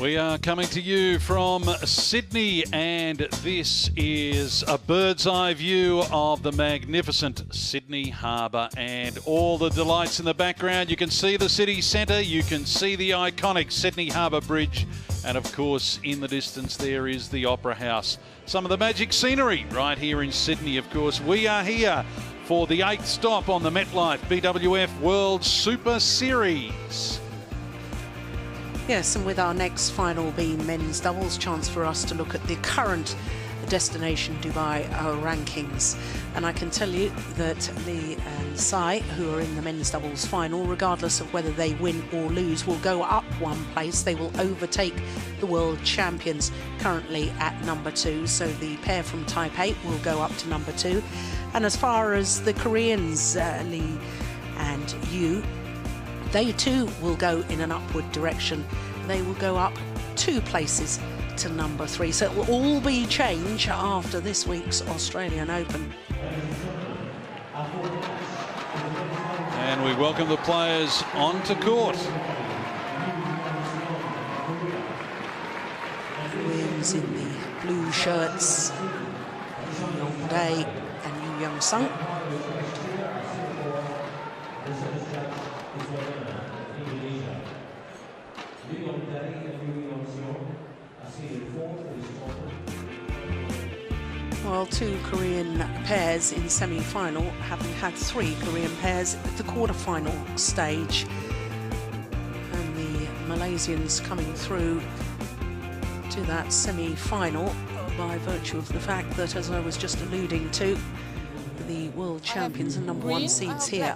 We are coming to you from Sydney, and this is a bird's eye view of the magnificent Sydney Harbour and all the delights in the background. You can see the city centre, you can see the iconic Sydney Harbour Bridge, and of course in the distance there is the Opera House. Some of the magic scenery right here in Sydney, of course. We are here for the 8th stop on the MetLife BWF World Super Series. Yes, and with our next final being men's doubles, chance for us to look at the current destination Dubai rankings. And I can tell you that Lee and Tsai, who are in the men's doubles final, regardless of whether they win or lose, will go up one place. They will overtake the world champions, currently at number 2. So the pair from Taipei will go up to number 2. And as far as the Koreans, Lee and Yoo, they too will go in an upward direction. They will go up 2 places to number 3. So it will all be change after this week's Australian Open. And we welcome the players onto court. Wins in the blue shirts, Yong-dae and Yeon-seong. Well, 2 Korean pairs in semi-final, having had 3 Korean pairs at the quarter-final stage. And the Malaysians coming through to that semi-final by virtue of the fact that, as I was just alluding to, the world champions and number 1 seeds here,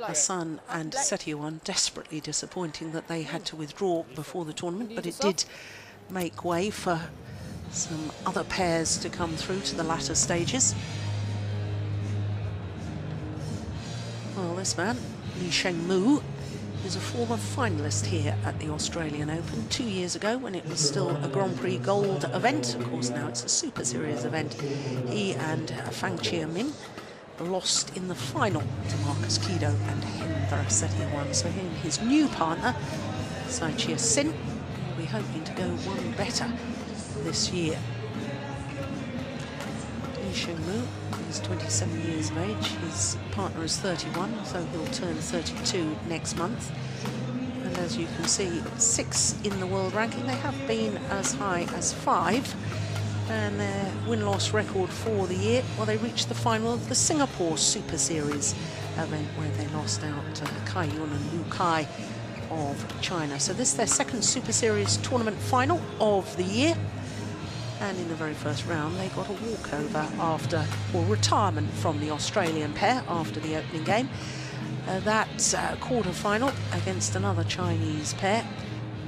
Hsin and Tsai Chia Hsin, desperately disappointing that they had to withdraw before the tournament, but it did make way for some other pairs to come through to the latter stages. Well, this man, Sheng-mu, is a former finalist here at the Australian Open 2 years ago when it was still a Grand Prix Gold event. Of course, now it's a Super Series event. He and Fang Chia-min lost in the final to Marcus Kido and Hendra Setiawan. So he and his new partner, Tsai Chia Hsin, will be hoping to go one better this year. Sheng-mu is 27 years of age. His partner is 31, so he'll turn 32 next month. And as you can see, 6 in the world ranking. They have been as high as 5. And their win-loss record for the year, well, they reached the final of the Singapore Super Series event where they lost out to Kai Yun and Lu Kai of China. So this is their 2nd Super Series tournament final of the year. And in the very first round, they got a walkover after, or retirement from the Australian pair after the opening game. That quarter-final against another Chinese pair,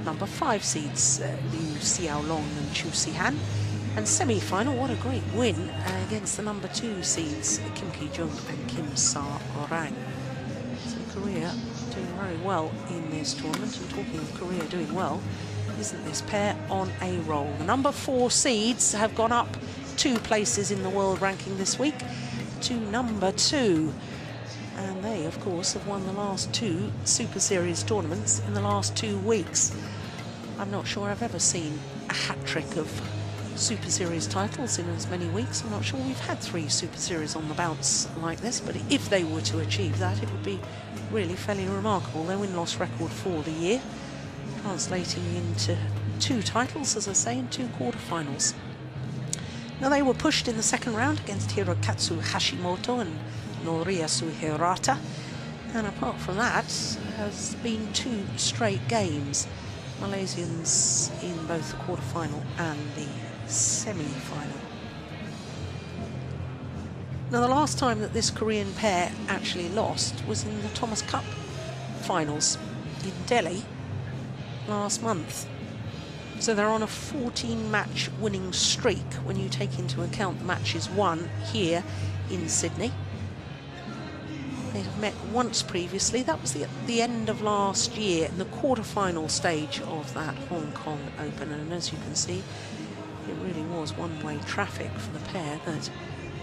number 5 seeds, Liu Xiaolong and Chu Sihan. And semi-final, what a great win against the number 2 seeds, Kim Ki-jung and Kim Sa-rang. So Korea doing very well in this tournament. And talking of Korea doing well, isn't this pair on a roll? The number 4 seeds have gone up 2 places in the world ranking this week to number 2. And they, of course, have won the last 2 Super Series tournaments in the last 2 weeks. I'm not sure I've ever seen a hat-trick of Super Series titles in as many weeks. I'm not sure we've had 3 Super Series on the bounce like this, but if they were to achieve that, it would be really fairly remarkable. Their win-loss record for the year, translating into 2 titles, as I say, in 2 quarterfinals. Now, they were pushed in the 2nd round against Hirokatsu Hashimoto and Noriyasu Hirata. And apart from that, has been 2 straight games. Malaysians in both the quarterfinal and the semi-final. Now, the last time that this Korean pair actually lost was in the Thomas Cup finals in Delhi last month. So they're on a 14-match winning streak when you take into account the matches won here in Sydney. They have met once previously. That was at the end of last year in the quarter-final stage of that Hong Kong Open. And as you can see, it really was one-way traffic for the pair that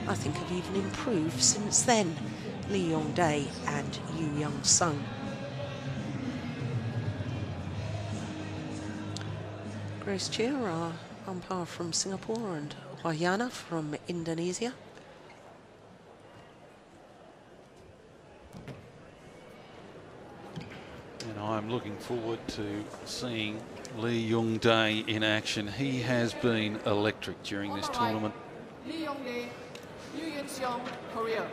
I think have even improved since then. Lee Yong-dae and Yeon-seong. Grace Chia, our umpire from Singapore, and Wahyana from Indonesia. And I'm looking forward to seeing Lee Yong-dae in action. He has been electric during this tournament. Yong-dae, Yeon-seong, Korea.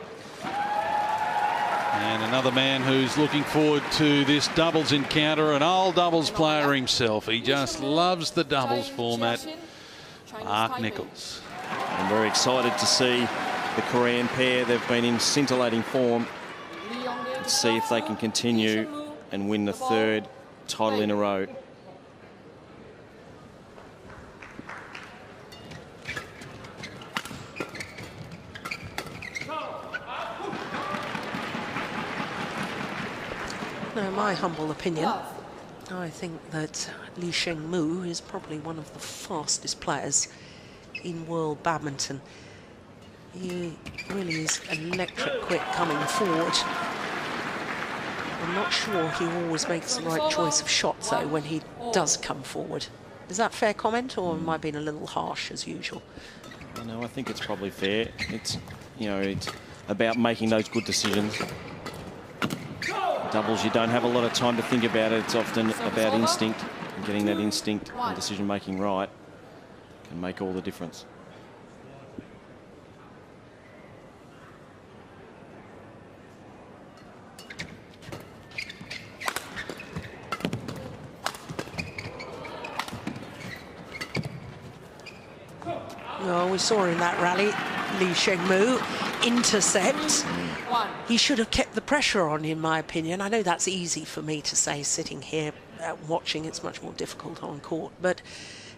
And another man who's looking forward to this doubles encounter, an old doubles player himself. He just loves the doubles format. Mark Nichols. I'm very excited to see the Korean pair. They've been in scintillating form. Let's see if they can continue and win the third title in a row. Now, in my humble opinion, I think that Sheng-mu is probably one of the fastest players in world badminton. He really is electric quick coming forward. I'm not sure he always makes the right choice of shots, though, when he does come forward. Is that a fair comment, or am I being a little harsh as usual? No, I think it's probably fair. It's, you know, it's about making those good decisions. Doubles, you don't have a lot of time to think about it. It's often about instinct, and getting that instinct and decision-making right can make all the difference. Well, we saw in that rally, Sheng-mu intercept. He should have kept the pressure on, in my opinion. I know that's easy for me to say sitting here watching. It's much more difficult on court. But,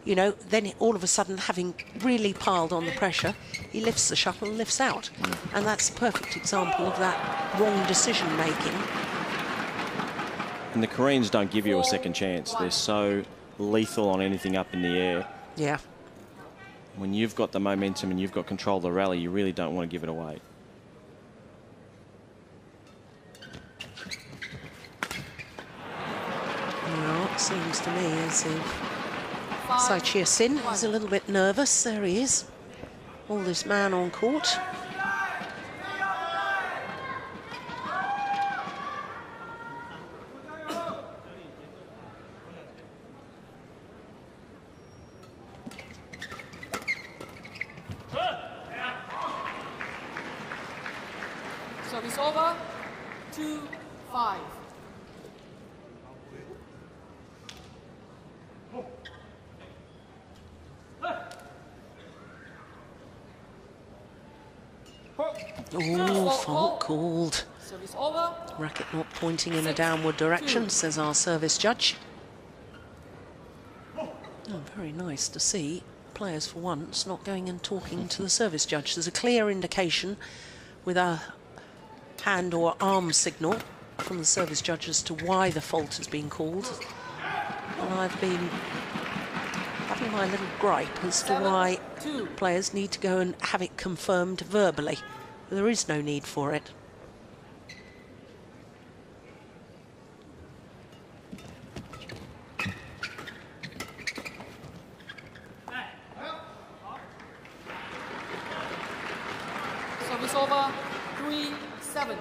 you know, then all of a sudden, having really piled on the pressure, he lifts the shuttle and lifts out. And that's a perfect example of that wrong decision-making. And the Koreans don't give you a second chance. They're so lethal on anything up in the air. Yeah. When you've got the momentum and you've got control of the rally, you really don't want to give it away. Well, it seems to me as if Tsai Chia Hsin is a little bit nervous. There he is. All this man on court. Service over, 2-5. Oh, fault called. Service over. Racket not pointing in a downward direction, says our service judge. Oh, very nice to see players for once not going and talking to the service judge. There's a clear indication with a hand or arm signal from the service judge as to why the fault has been called. And I've been having my little gripe as to why players need to go and have it confirmed verbally. There is no need for it. Service over, 3-7.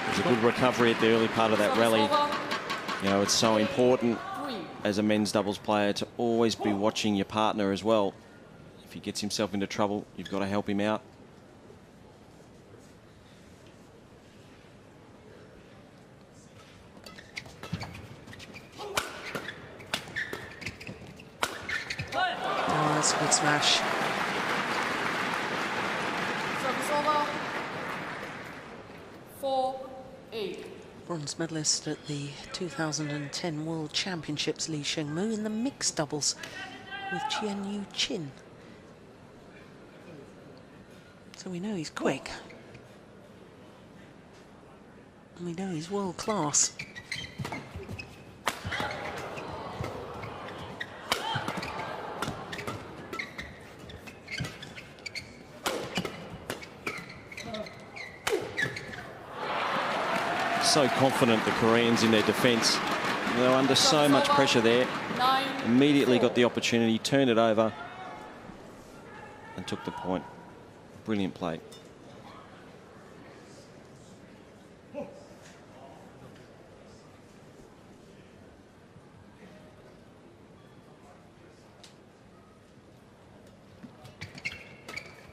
It was a good recovery at the early part of that rally. You know, it's so important as a men's doubles player to always be watching your partner as well. If he gets himself into trouble, you've got to help him out. Oh, that's a good smash. Service over, 4-8. Bronze medalist at the 2010 World Championships, Lee Sheng-mu, in the mixed doubles with Jian Yu-chin. So we know he's quick. We know he's world class. So confident, the Koreans, in their defence. They were under so much pressure there. Immediately got the opportunity, turned it over and took the point. Brilliant play.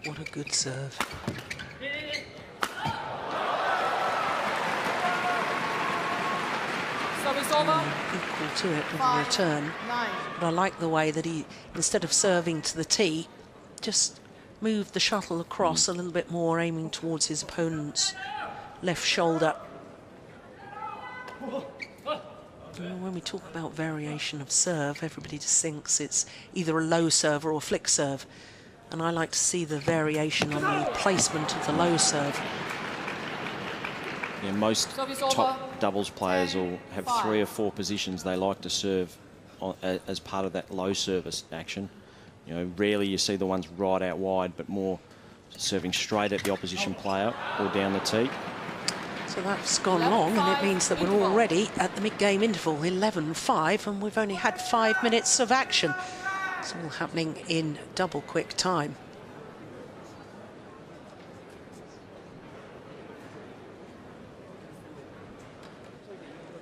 What a good serve. Equal to it with the return. But I like the way that he, instead of serving to the tee, just moved the shuttle across a little bit more, aiming towards his opponent's left shoulder. You know, when we talk about variation of serve, everybody just thinks it's either a low serve or a flick serve. And I like to see the variation on the placement of the low serve. Yeah, most top doubles players will have 3 or 4 positions they like to serve on, as part of that low service action. You know, rarely you see the ones right out wide, but more serving straight at the opposition player or down the tee. So that's gone long, and it means that we're already at the mid-game interval, 11-5, and we've only had 5 minutes of action. It's all happening in double quick time.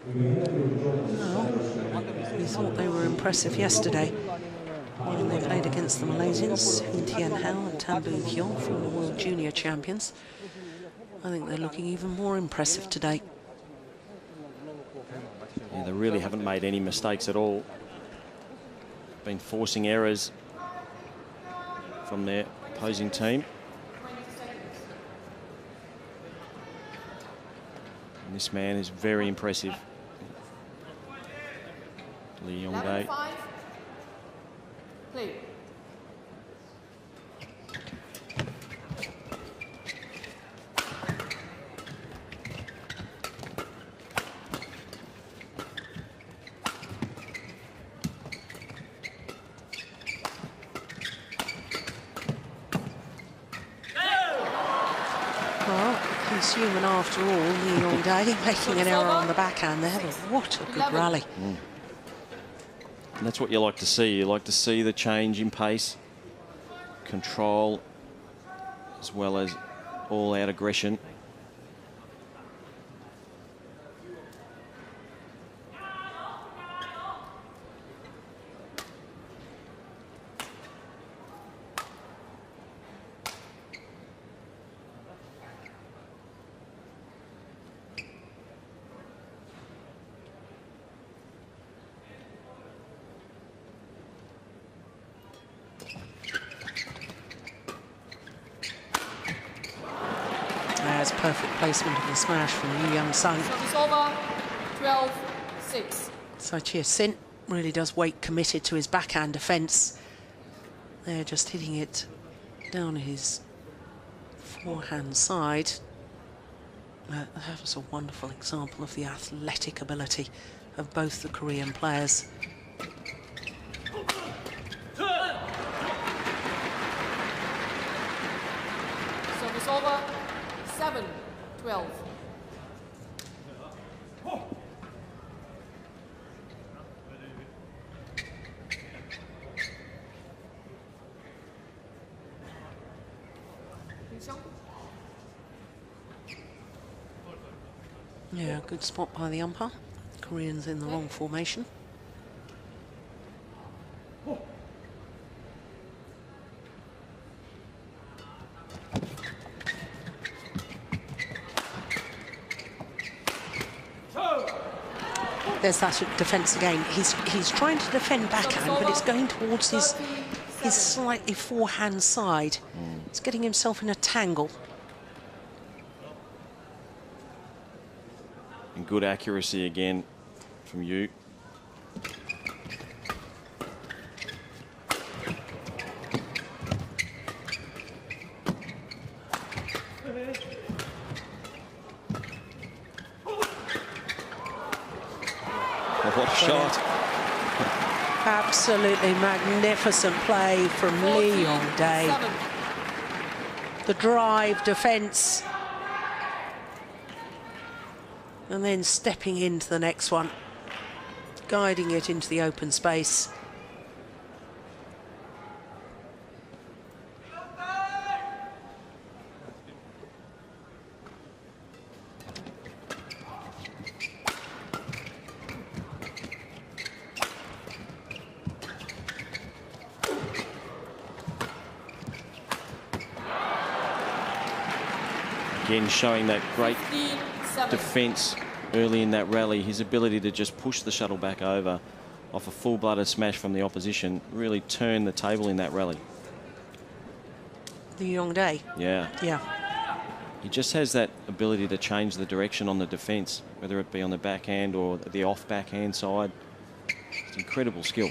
Well, we thought they were impressive yesterday when they played against the Malaysians, Hoon Tien Hao and Tan Boo Hyung, former World Junior champions. I think they're looking even more impressive today. Yeah, they really haven't made any mistakes at all. Been forcing errors from their opposing team. And this man is very impressive. Yong-dae. He's human after all, Yeon-dae, making an error on the backhand there, but what a good rally. And that's what you like to see. You like to see the change in pace, control, as well as all-out aggression. There's perfect placement of the smash from Yeon-seong. Service over, 12-6. Tsai Chia Hsin really does wait committed to his backhand defence. They're just hitting it down his forehand side. That was a wonderful example of the athletic ability of both the Korean players. Service over, 7-12. Yeah, good spot by the umpire. Koreans in the wrong formation. There's that defence again. He's trying to defend backhand, but it's going towards his slightly forehand side. He's getting himself in a tangle. And good accuracy again from Yoo. what a shot. Absolutely magnificent play from Lee Yong-dae. The drive, defence, and then stepping into the next one, guiding it into the open space. Again, showing that great defence early in that rally. His ability to just push the shuttle back over off a full-blooded smash from the opposition really turned the table in that rally. The Yong-dae. Yeah. Yeah. He just has that ability to change the direction on the defence, whether it be on the backhand or the off-backhand side. It's incredible skill.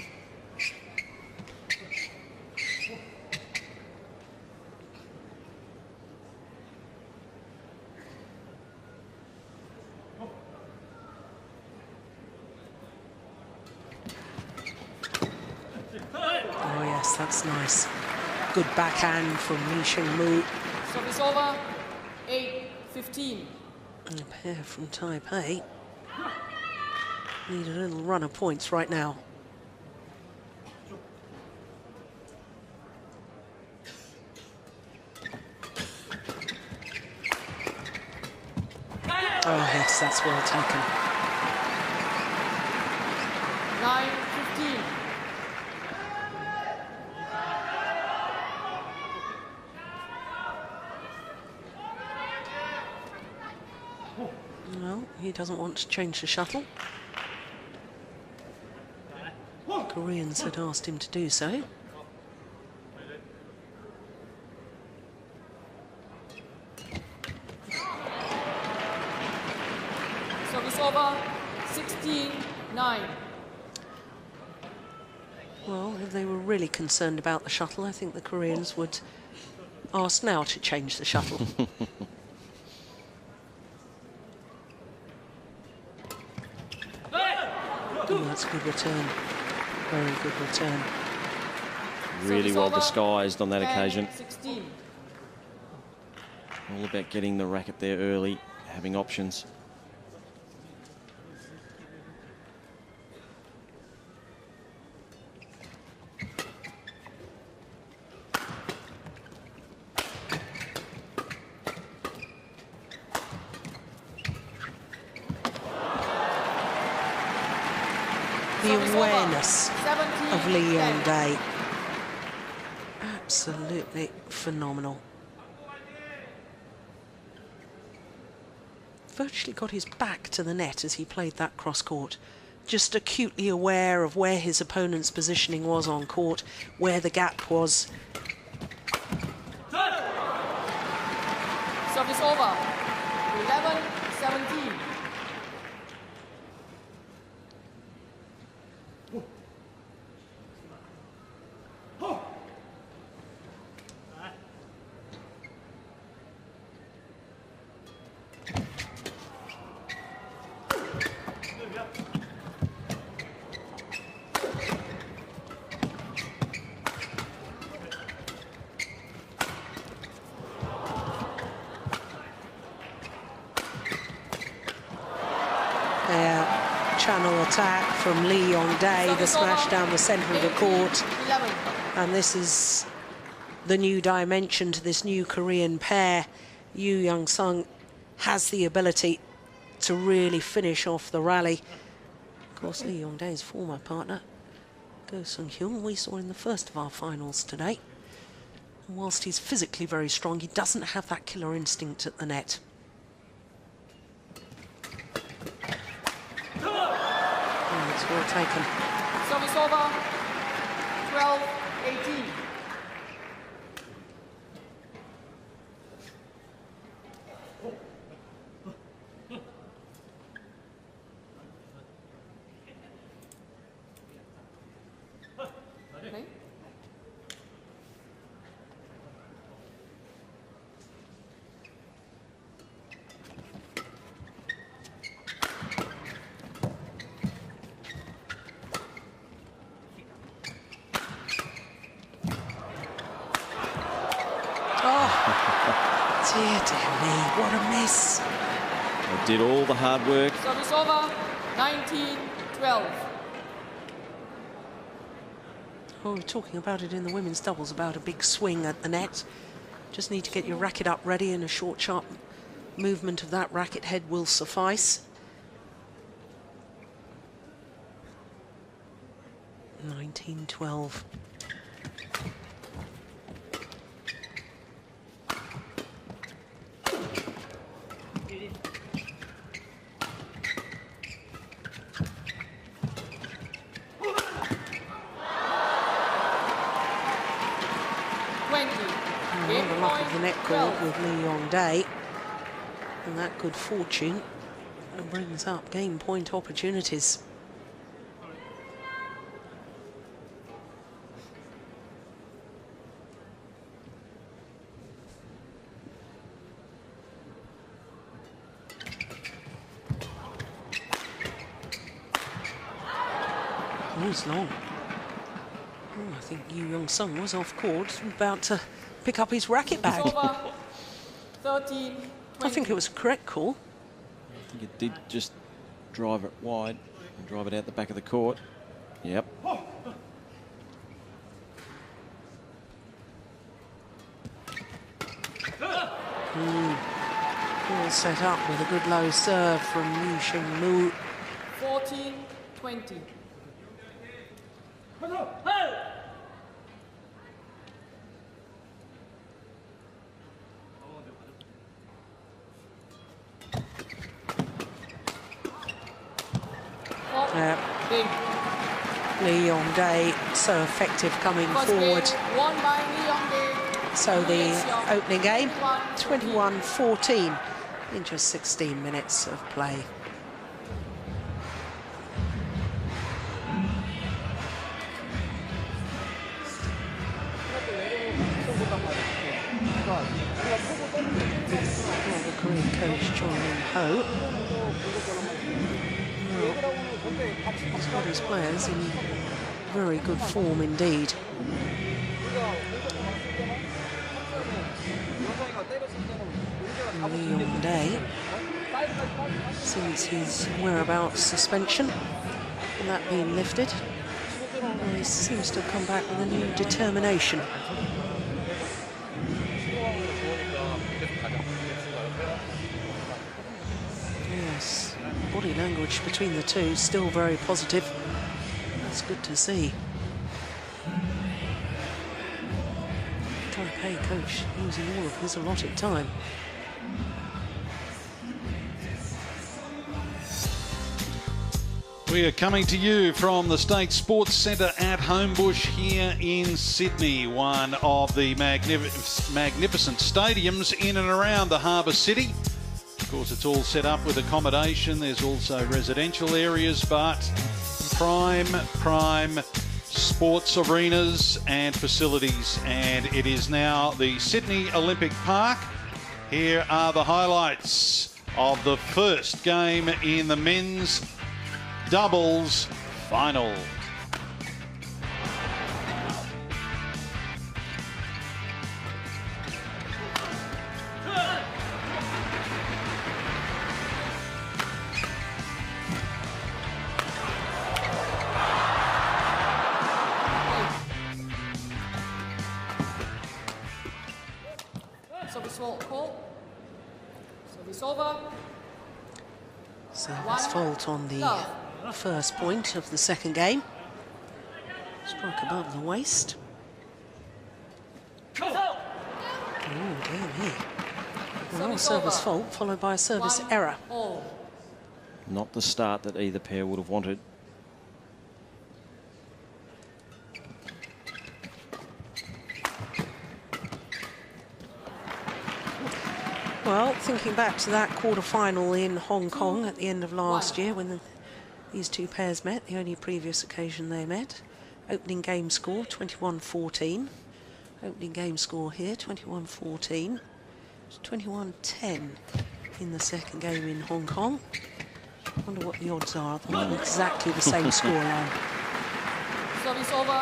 Oh yes, that's nice. Good backhand from Sheng-mu. Service over, 8-15. And a pair from Taipei. Need a little run of points right now. Oh yes, that's well taken. 9-15. No, he doesn't want to change the shuttle. Koreans had asked him to do so. Service over, 16-9. Well, if they were really concerned about the shuttle, I think the Koreans would ask now to change the shuttle. Oh, that's a good return. Very good return. Really well disguised on that 10, occasion. 16. All about getting the racket there early, having options. The awareness of Lee Yong-dae. Absolutely phenomenal. Virtually got his back to the net as he played that cross court. Just acutely aware of where his opponent's positioning was on court, where the gap was. Service over, 11-17. Channel attack from Lee Yong-dae, the smash down the centre of the court. 11. And this is the new dimension to this new Korean pair. Yeon-seong has the ability to really finish off the rally. Of course, Lee Yong-dae's former partner, Yeon-seong, we saw in the first of our finals today. And whilst he's physically very strong, he doesn't have that killer instinct at the net. It's well taken. Service over, 12-18. Okay. did all the hard work. Service over, 19-12. Oh, we're talking about it in the women's doubles, about a big swing at the net. Just need to get your racket up ready, and a short, sharp movement of that racket head will suffice. 19-12. The luck of the net court with Yong-dae, and that good fortune brings up game point opportunities. Oh, it's long. Oh, I think Yeon-seong was off court, about to pick up his racket bag. Over, 13, I think it was a correct call. I think it did just drive it wide and drive it out the back of the court. Yep. All set up with a good low serve from Sheng-mu. 14-20. Yong-dae so effective coming forward. Won by Yeon-dae. So the opening game, 21-14 in just 16 minutes of play. The Korean coach Ho has got his players in very good form indeed. Yeon-dae, since his whereabouts suspension and that being lifted, he seems to have come back with a new determination. Yes, body language between the two still very positive. That's good to see. Taipei coach using all of his allotted time. We are coming to you from the State Sports Centre at Homebush here in Sydney, one of the magnificent stadiums in and around the harbour city. Of course, it's all set up with accommodation. There's also residential areas, but prime sports arenas and facilities. And it is now the Sydney Olympic Park. Here are the highlights of the first game in the men's doubles final. Service call. Service over. Service fault on the first point of the second game. Struck above the waist. Oh, dear me. Well, service fault followed by a service error. Not the start that either pair would have wanted. Well, thinking back to that quarter-final in Hong Kong at the end of last year when these two pairs met, the only previous occasion they met. Opening game score, 21-14. Opening game score here, 21-14. 21-10 in the second game in Hong Kong. Wonder what the odds are. They're not exactly the same scoreline.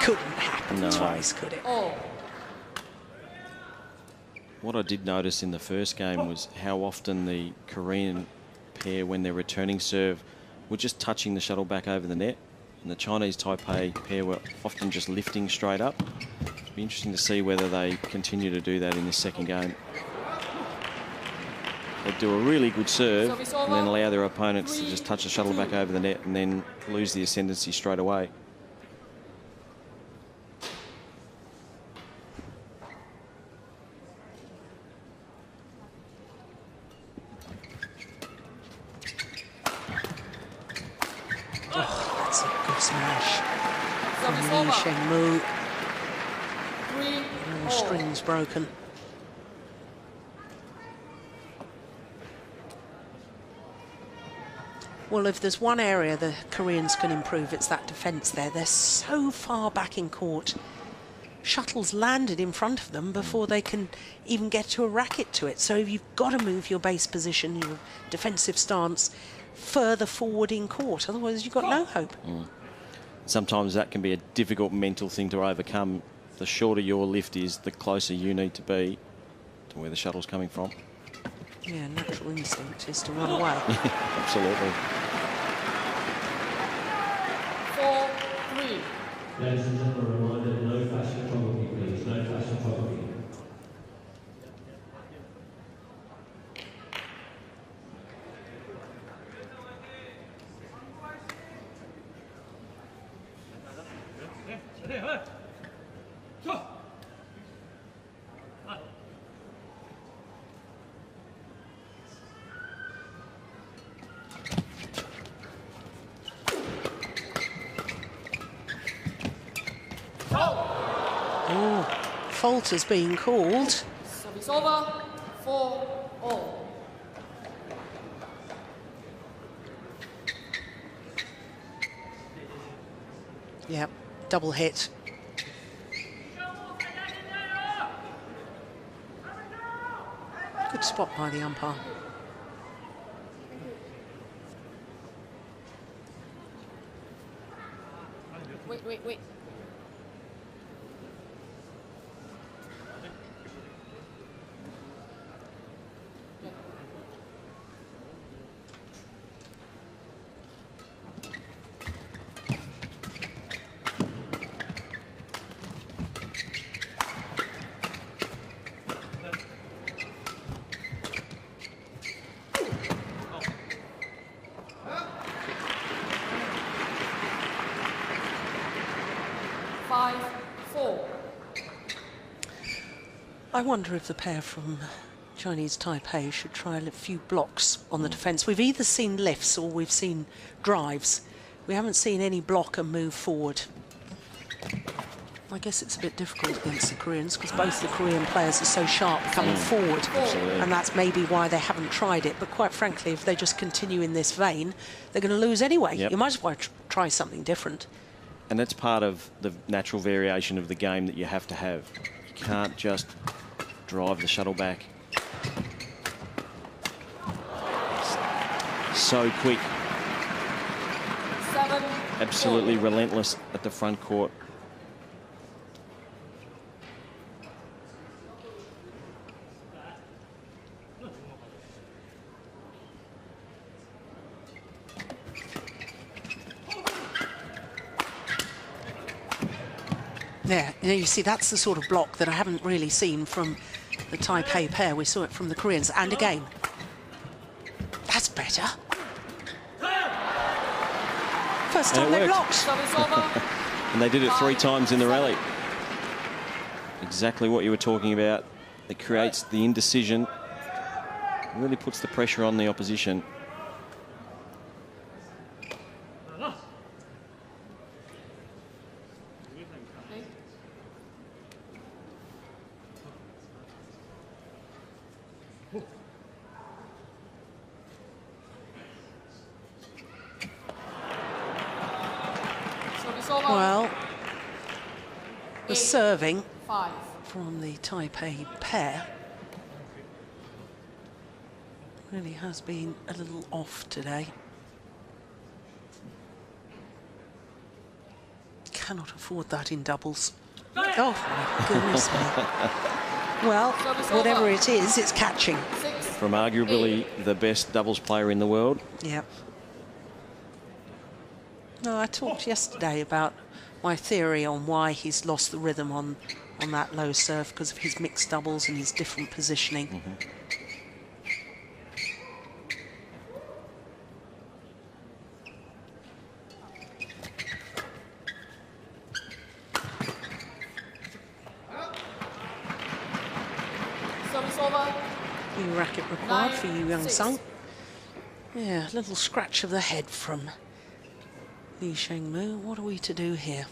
Couldn't happen twice, could it? What I did notice in the first game was how often the Korean pair, when they're returning serve, were just touching the shuttle back over the net. And the Chinese Taipei pair were often just lifting straight up. It'll be interesting to see whether they continue to do that in this second game. They do a really good serve and then allow their opponents to just touch the shuttle back over the net and then lose the ascendancy straight away. Smash from Sheng-mu. And the string's broken. Well, if there's one area the Koreans can improve, it's that defence there. They're so far back in court. Shuttle's landed in front of them before they can even get to a racket to it. So you've got to move your base position, your defensive stance, further forward in court. Otherwise, you've got no hope. Sometimes that can be a difficult mental thing to overcome. The shorter your lift is, the closer you need to be to where the shuttle's coming from. Yeah, natural instinct is to run away. Absolutely. 4-3. Ladies and gentlemen, a reminder, no flash photography, please. No flash photography. Fault has been called. Service over. 4-all. Yep, double hit. Good spot by the umpire. Wait. I wonder if the pair from Chinese Taipei should try a few blocks on the defence. We've either seen lifts or we've seen drives. We haven't seen any block and move forward. I guess it's a bit difficult against the Koreans because both the Korean players are so sharp coming forward. Absolutely. And that's maybe why they haven't tried it. But quite frankly, if they just continue in this vein, they're going to lose anyway. Yep. You might as well try something different. And that's part of the natural variation of the game that you have to have. You can't just drive the shuttle back. So quick. 7. Absolutely relentless at the front court. Yeah, you see, that's the sort of block that I haven't really seen from the Taipei pair. We saw it from the Koreans. And again, that's better. First time they blocked. And they did it 3 times in the rally. Exactly what you were talking about. It creates the indecision. Really puts the pressure on the opposition. Well, the serving 5. from the Taipei pair really has been a little off today. Cannot afford that in doubles. Oh, my goodness me. Well, whatever it is, it's catching. 6. from arguably the best doubles player in the world. Yeah. No, I talked yesterday about my theory on why he's lost the rhythm on that low serve, because of his mixed doubles and his different positioning. Service over. New racket required for 9-6. Yeon-seong. Yeah, a little scratch of the head from Sheng-mu. What are we to do here?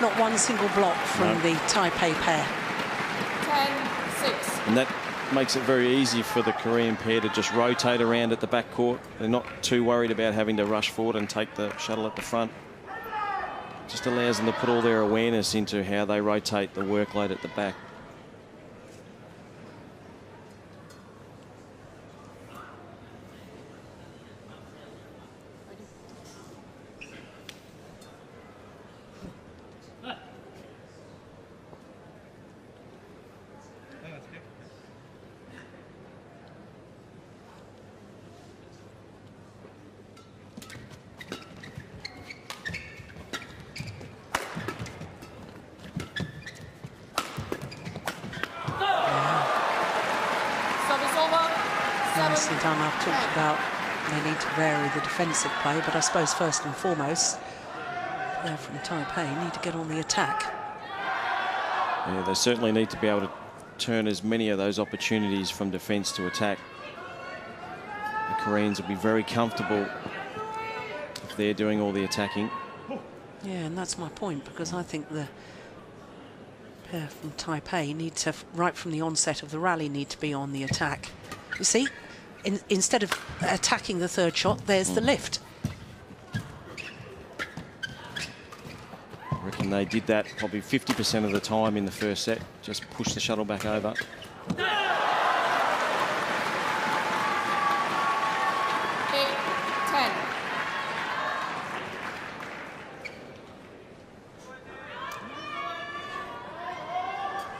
Not one single block from the Taipei pair. 10-6. And that makes it very easy for the Korean pair to just rotate around at the back court. They're not too worried about having to rush forward and take the shuttle at the front. Just allows them to put all their awareness into how they rotate the workload at the back. Nicely done. I've talked about they need to vary the defensive play, but I suppose first and foremost, they're from Taipei, need to get on the attack. Yeah, they certainly need to be able to turn as many of those opportunities from defence to attack. The Koreans will be very comfortable if they're doing all the attacking. Yeah, and that's my point, because I think the pair from Taipei need to, right from the onset of the rally, need to be on the attack. You see, instead of attacking the third shot, there's the lift. I reckon they did that probably 50% of the time in the first set. Just push the shuttle back over.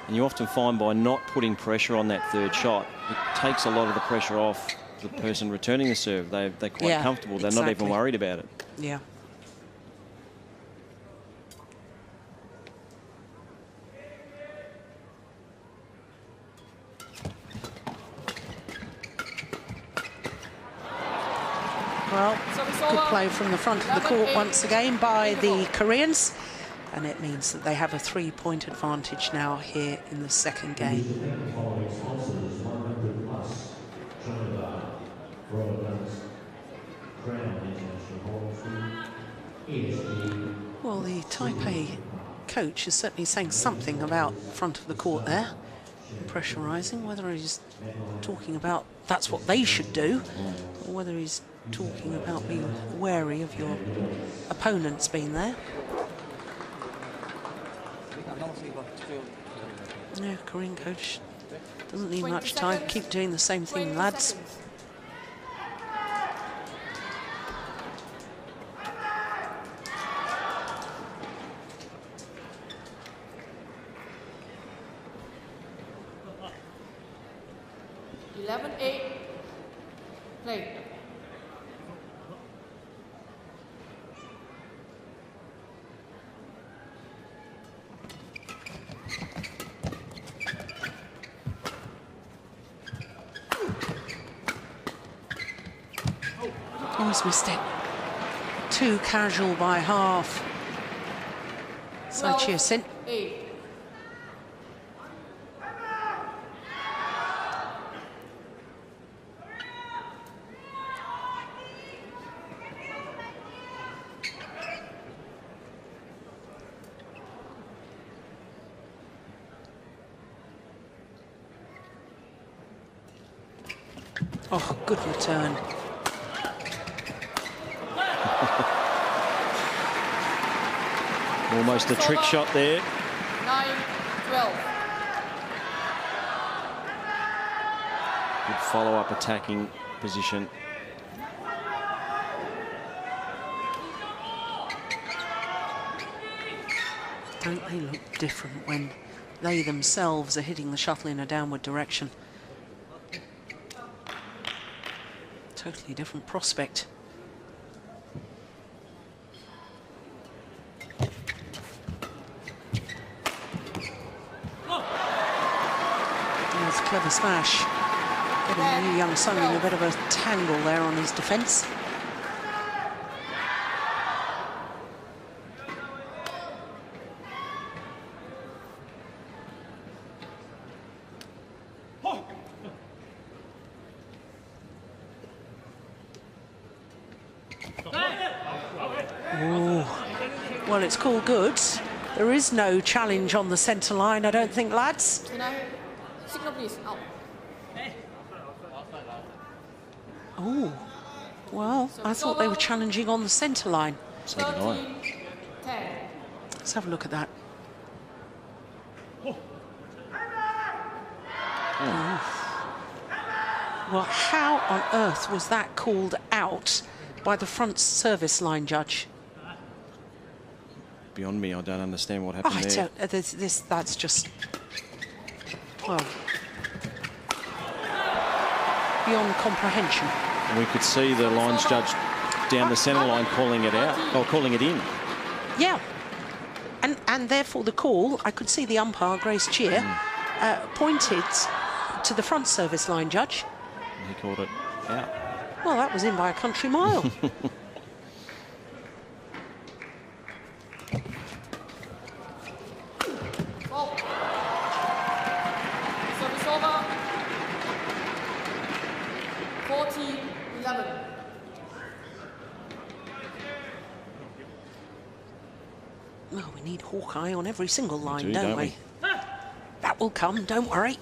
And you often find by not putting pressure on that third shot, it takes a lot of the pressure off the person returning the serve. They're quite comfortable. They're not even worried about it. Yeah. Well, good play from the front of the court once again by the Koreans. And it means that they have a 3-point advantage now here in the second game. Well, the Taipei coach is certainly saying something about front of the court there, pressurising, whether he's talking about that's what they should do, or whether he's talking about being wary of your opponents being there. Yeah, Korean coach doesn't need much time. Keep doing the same thing, lads. Play. he's missed it. Too casual by half. Tsai Chia Hsin. 8. Oh, good return. Almost a trick shot there. 9-12. Good follow-up attacking position. Don't they look different when they themselves are hitting the shuttle in a downward direction? Totally different prospect. That's a clever smash. Getting Yeon-seong in a bit of a tangle there on his defence. Well, it's called good. There is no challenge on the centre line, I don't think, lads. Can I signal, please? Out. Oh, well, I thought they were challenging on the centre line. So did I. 13-10. Let's have a look at that. Well, how on earth was that called out by the front service line judge? Beyond me, I don't understand what happened there. That's just, well, beyond comprehension. We could see the lines judge down the centre line calling it out, or calling it in. Yeah, and therefore the call, I could see the umpire, Grace Cheer, pointed to the front service line judge. He called it out. Well, that was in by a country mile. Service over. 14-11. Well, we need Hawkeye on every single line, do, don't don't we? we? That will come, don't worry.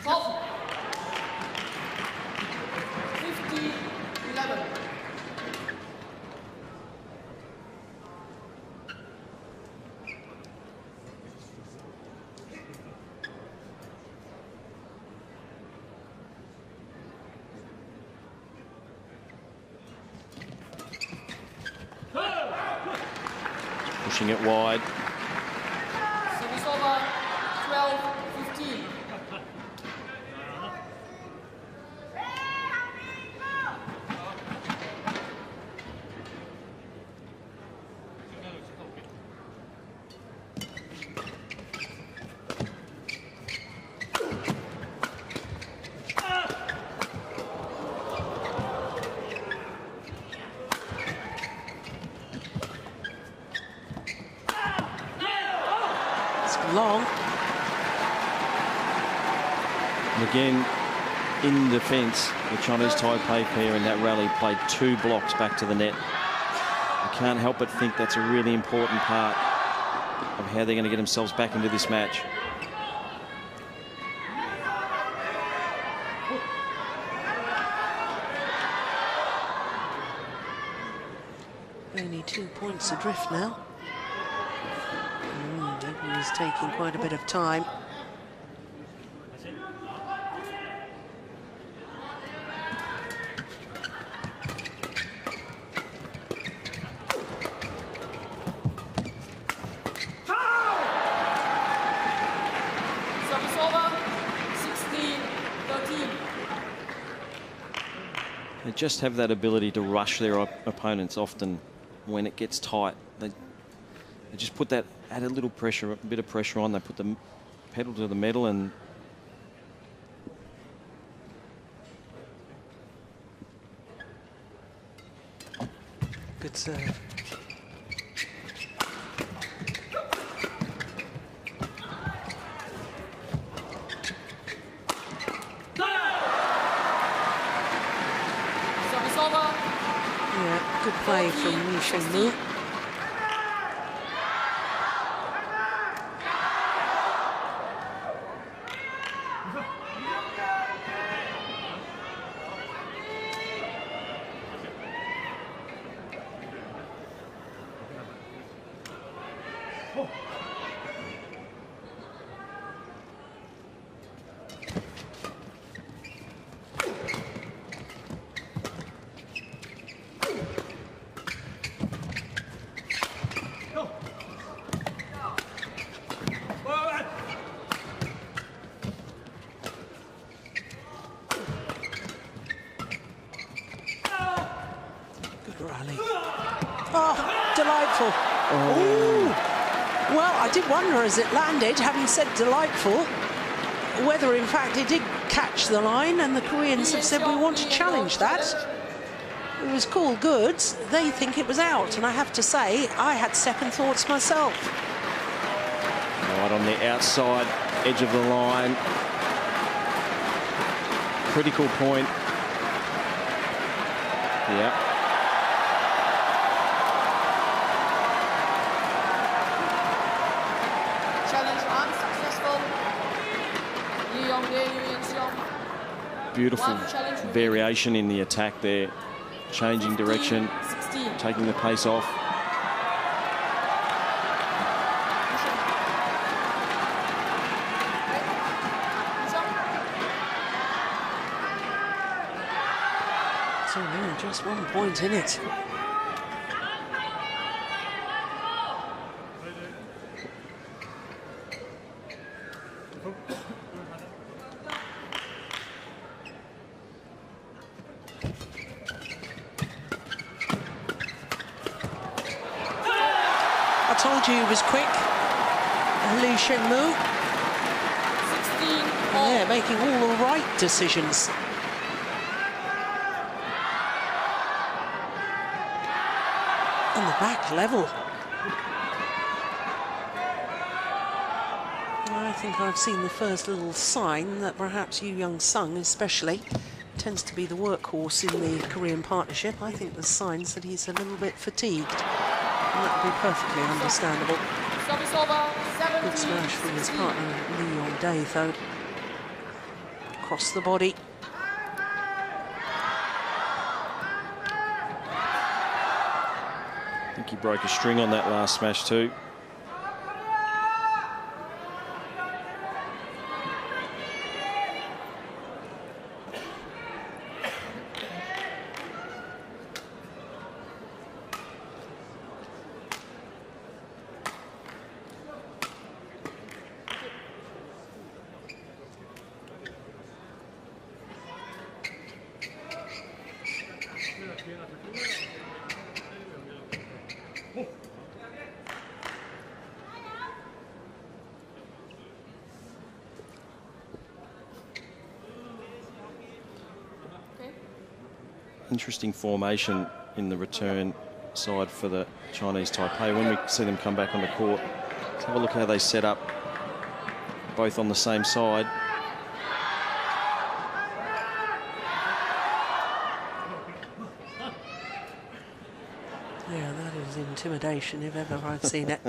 Stop. 15-11. Pushing it wide. Service over. 12-15. Long. And again, in defence, the Chinese Taipei pair in that rally played 2 blocks back to the net. I can't help but think that's a really important part of how they're going to get themselves back into this match. Only 2 points adrift now. He's taking quite a bit of time. Service over. 16-13. They just have that ability to rush their opponents often when it gets tight. They just put that added little pressure, a bit of pressure on. They put the pedal to the metal and good serve. Service over. Yeah, good play from Sheng-mu. Rally. Oh, delightful. Oh. Well, I did wonder as it landed, having said delightful, whether in fact it did catch the line, and the Koreans have said we want to challenge that. It was called good. They think it was out, and I have to say, I had second thoughts myself. right on the outside edge of the line. Critical point. Yeah. Challenge unsuccessful. Yong-dae, Yeon-seong. Beautiful variation in the attack there. Changing direction, 16. taking the pace off. So really just 1 point in it. I told you he was quick. Lee Sheng-mu. 16. Yeah, making all the right decisions. On the back level. I think I've seen the first little sign that perhaps Yeon-seong especially tends to be the workhorse in the Korean partnership. I think the signs that he's a little bit fatigued. And that would be perfectly understandable. Service over. 17. Good smash from his partner, Yeon-dae, though. Across the body. I think he broke a string on that last smash too. Interesting formation in the return side for the Chinese Taipei. When we see them come back on the court, let's have a look how they set up, both on the same side. Yeah, that is intimidation if ever I've seen it.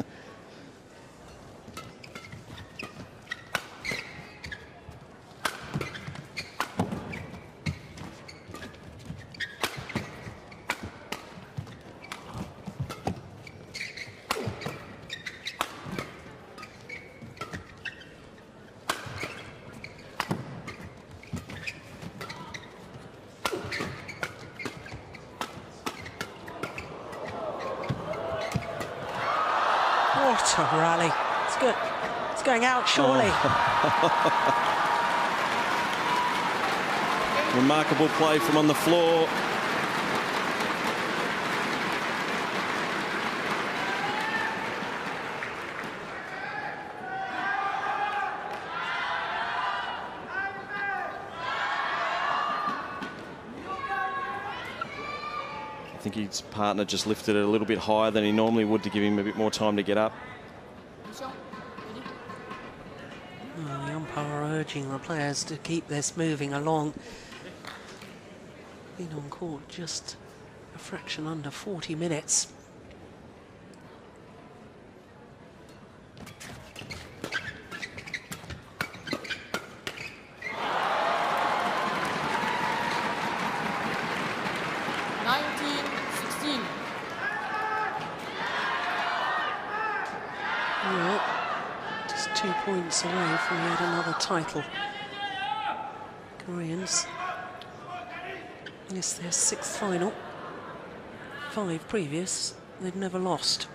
What a rally. It's good. It's going out, surely. Remarkable play from on the floor. think his partner just lifted it a little bit higher than he normally would to give him a bit more time to get up. Oh, the umpire urging the players to keep this moving along. Been on court just a fraction under 40 minutes. Well, just 2 points away from yet another title. Koreans. Yes, their 6th final. 5 previous. They've never lost.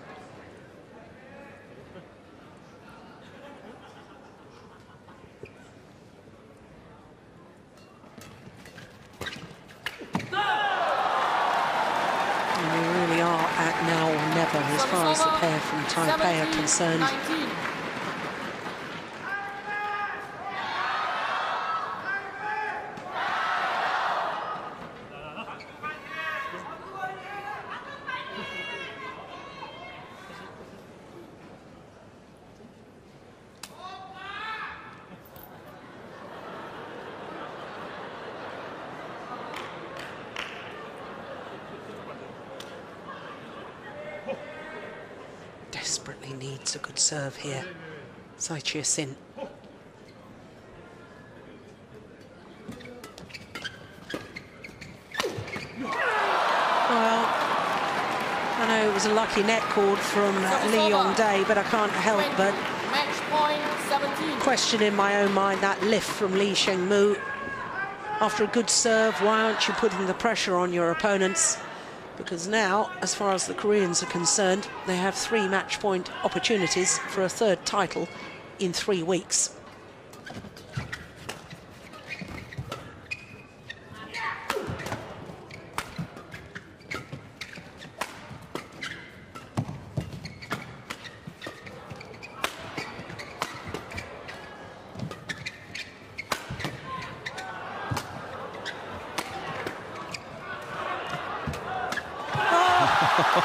And we really are at now or never as far as the pair from Taipei are concerned. 19. Desperately needs a good serve here. Tsai Chia Hsin. Well, I know it was a lucky net cord from Lee Yong-dae, but I can't help but Match point 17. question in my own mind that lift from Sheng-mu. After a good serve, why aren't you putting the pressure on your opponents? Because now, as far as the Koreans are concerned, they have 3 match point opportunities for a 3rd title in 3 weeks.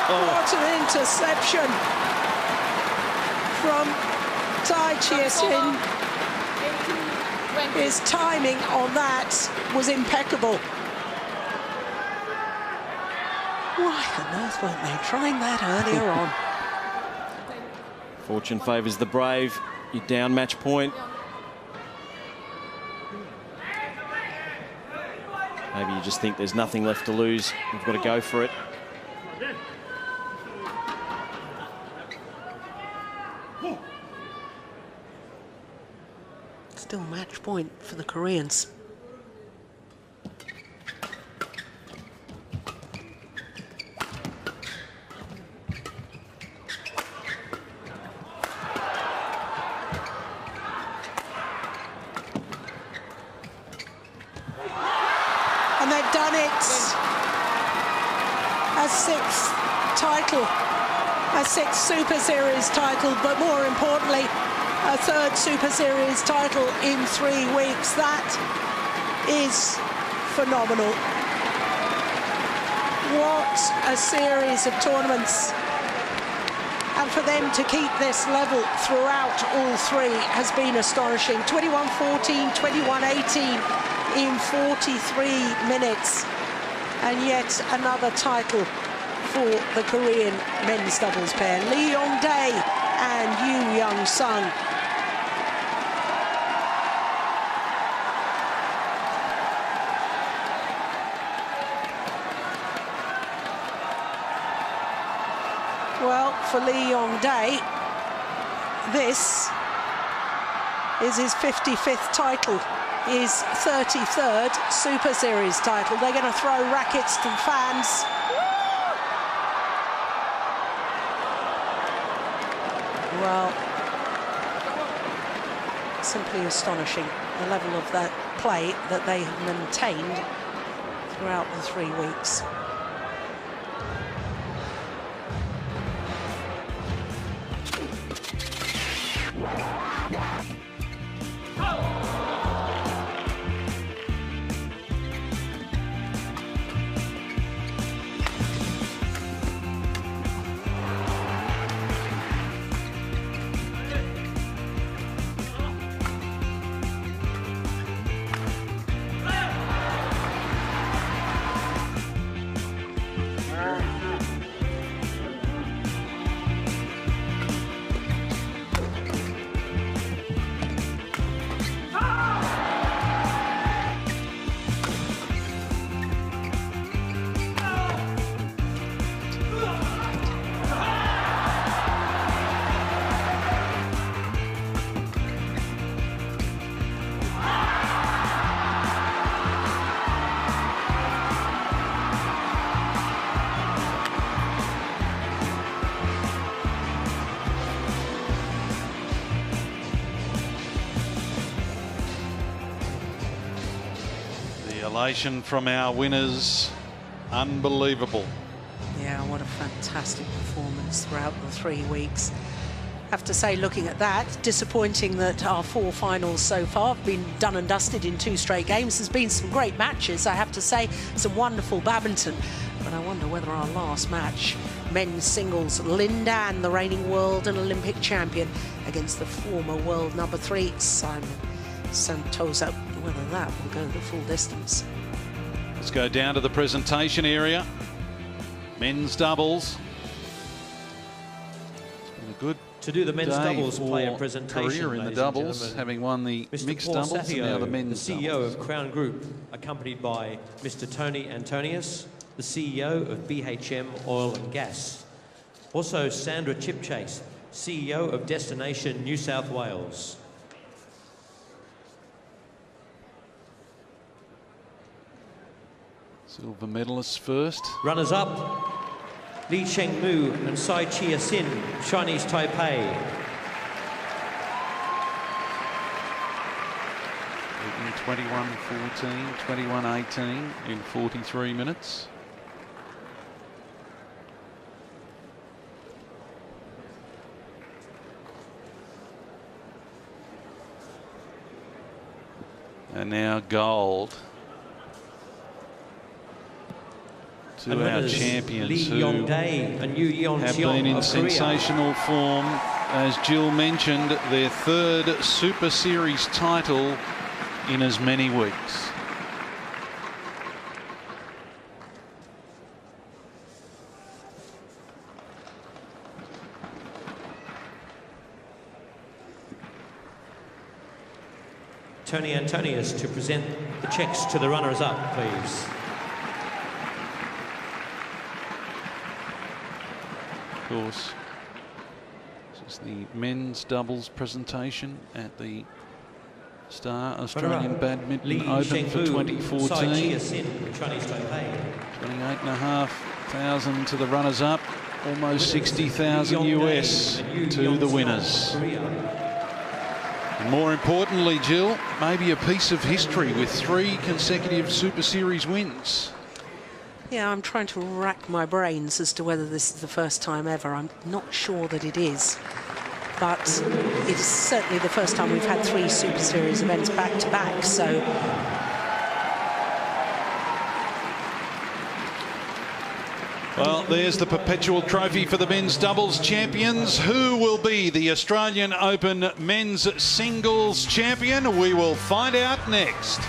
What an interception from Tsai Chia Hsin. 18-20. His timing on that was impeccable. Why on earth weren't they trying that earlier on? Fortune favours the brave. You're down match point. Maybe you just think there's nothing left to lose. You've got to go for it. Still match point for the Koreans. And they've done it. A 6th title, a 6th Super Series title, but more importantly, a 3rd Super Series title in 3 weeks. That is phenomenal. What a series of tournaments. And for them to keep this level throughout all 3 has been astonishing. 21-14, 21-18 in 43 minutes. And yet another title for the Korean men's doubles pair. Lee Yong-dae and Yeon-seong. Well, for Lee Yong-dae, this is his 55th title, his 33rd Super Series title. They're going to throw rackets to the fans. Well, simply astonishing, the level of that play that they have maintained throughout the 3 weeks. elation from our winners, unbelievable. Yeah, what a fantastic performance throughout the 3 weeks. Have to say, looking at that, disappointing that our 4 finals so far have been done and dusted in 2 straight games. There's been some great matches, I have to say, some wonderful badminton. But I wonder whether our last match, men's singles, Lin Dan, the reigning world and Olympic champion, against the former world number 3, Simon Santosa, whether that will go the full distance. Let's go down to the presentation area. Men's doubles. It's been a good To do the men's day doubles for player presentation, career in the ladies and doubles, gentlemen. having won the Mr. mixed Paul doubles and now the Sapio, men's the CEO doubles. of Crown Group, accompanied by Mr. Tony Antonius, the CEO of BHM Oil and Gas. Also Sandra Chipchase, CEO of Destination New South Wales. Silver medalists first. Runners up, Sheng-mu and Tsai Chia Hsin, Chinese Taipei. 21-14, 21-18 in 43 minutes. And now gold to And our winners, champions who Yong-dae and Yoo have Yeon-seong been in of Korea. sensational form. As Jill mentioned, their 3rd Super Series title in as many weeks. Tony Antonius to present the checks to the runners-up, please. Of course, this is the men's doubles presentation at the Star Australian Badminton Open for 2014. Tsai Chia Hsin, Chinese Taipei. 28,500 to the runners-up, almost 60,000 US to the winners. And more importantly, Jill, maybe a piece of history with 3 consecutive Super Series wins. Yeah, I'm trying to rack my brains as to whether this is the first time ever. I'm not sure that it is. But it's certainly the first time we've had 3 Super Series events back to back, so. Well, there's the perpetual trophy for the men's doubles champions. Who will be the Australian Open men's singles champion? We will find out next.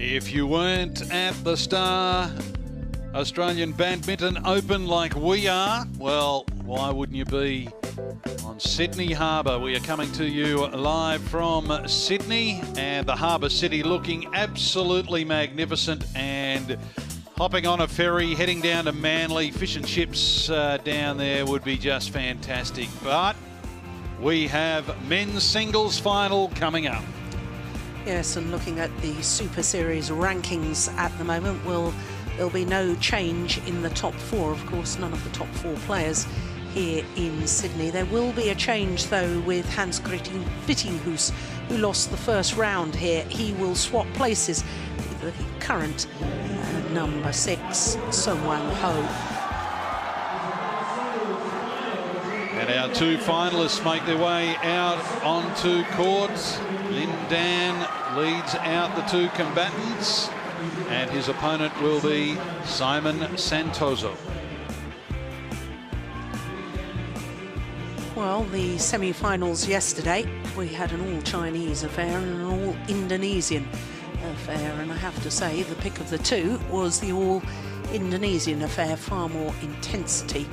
If you weren't at the Star Australian Badminton Open like we are, well, why wouldn't you be on Sydney Harbour? We are coming to you live from Sydney, and the harbour city looking absolutely magnificent, and hopping on a ferry, heading down to Manly. Fish and chips down there would be just fantastic. But we have men's singles final coming up. Yes, and looking at the Super Series rankings at the moment, there'll be no change in the top four. Of course, none of the top four players here in Sydney. There will be a change, though, with Hans-Christian Vittinghus, who lost the first round here. He will swap places with the current number 6, Sung-Wang Ho. And our two finalists make their way out onto court. Lin Dan leads out the two combatants, and his opponent will be Simon Santoso. Well, the semi-finals yesterday, we had an all-Chinese affair and an all-Indonesian affair, and I have to say the pick of the two was the all-Indonesian affair. Far more intensity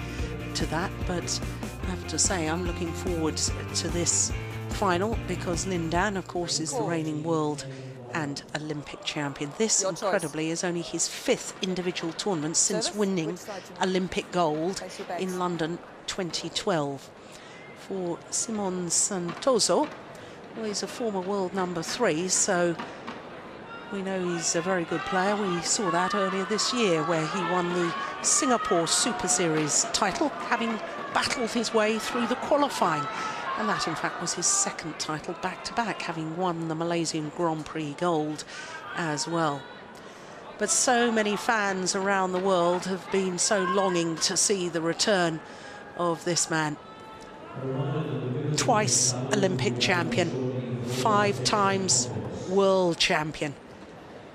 to that, but I have to say I'm looking forward to this final because Lin Dan, of course, is the reigning world and Olympic champion. This, incredibly, is only his 5th individual tournament since winning Olympic gold in London 2012. For Simon Santoso, well, he's a former world number 3, so we know he's a very good player. We saw that earlier this year where he won the Singapore Super Series title, having battled his way through the qualifying. And that, in fact, was his 2nd title back-to-back, having won the Malaysian Grand Prix gold as well. But so many fans around the world have been so longing to see the return of this man. Twice Olympic champion, 5 times world champion.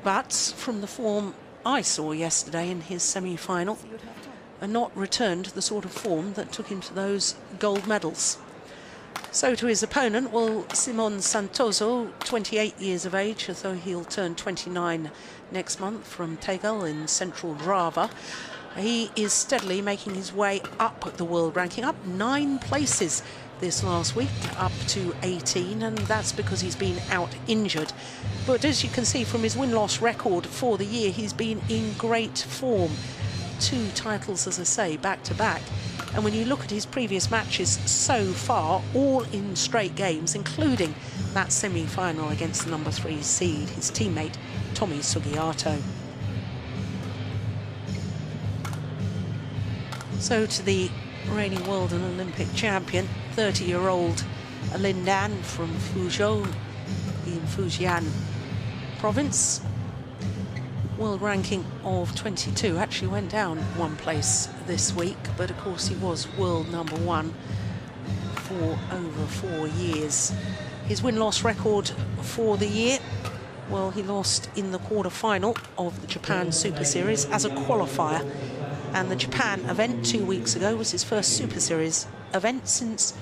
But from the form I saw yesterday in his semi-final, not returned to the sort of form that took him to those gold medals. So to his opponent, well, Simon Santoso, 28 years of age, although he'll turn 29 next month, from Tegal in central Java. He is steadily making his way up the world ranking, up 9 places this last week, up to 18, and that's because he's been out injured. But as you can see from his win-loss record for the year, he's been in great form. 2 titles, as I say, back-to-back. And when you look at his previous matches so far, all in straight games, including that semi-final against the number 3 seed, his teammate, Tommy Sugiarto. So to the reigning world and Olympic champion, 30-year-old Lin Dan from Fuzhou in Fujian province. World ranking of 22, actually went down 1 place this week, but of course he was world number 1 for over 4 years. His win-loss record for the year, well, he lost in the quarter-final of the Japan Super Series as a qualifier, and the Japan event 2 weeks ago was his first Super Series event since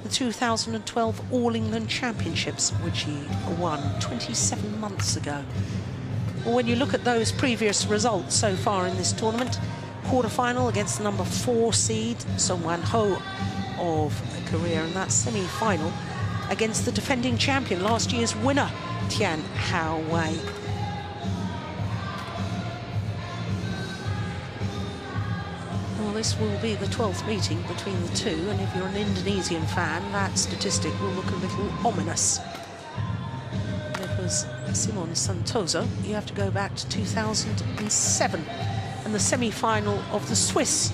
the 2012 All England Championships, which he won 27 months ago. Well, when you look at those previous results so far in this tournament, quarter-final against the number 4 seed, Sung-Wang Ho of Korea, and that semi-final against the defending champion, last year's winner, Tian Hao Wei. Well, this will be the 12th meeting between the two, and if you're an Indonesian fan, that statistic will look a little ominous. Because Simon Santoso, you have to go back to 2007 and the semi-final of the Swiss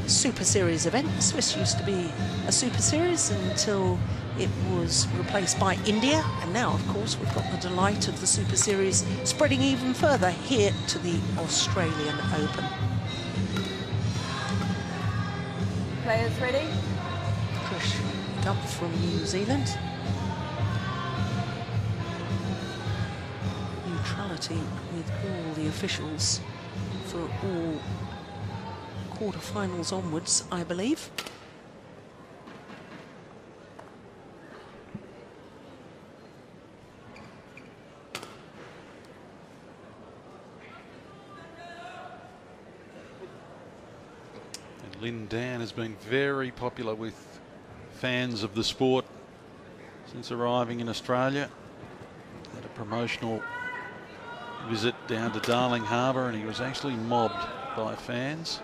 Super Series event. The Swiss used to be a Super Series until it was replaced by India, and now, of course, we've got the delight of the Super Series spreading even further here to the Australian Open. Players ready? Trish Gump from New Zealand. Neutrality with all the officials for all quarter-finals onwards, I believe. Lin Dan has been very popular with fans of the sport since arriving in Australia. Had a promotional visit down to Darling Harbour and he was actually mobbed by fans.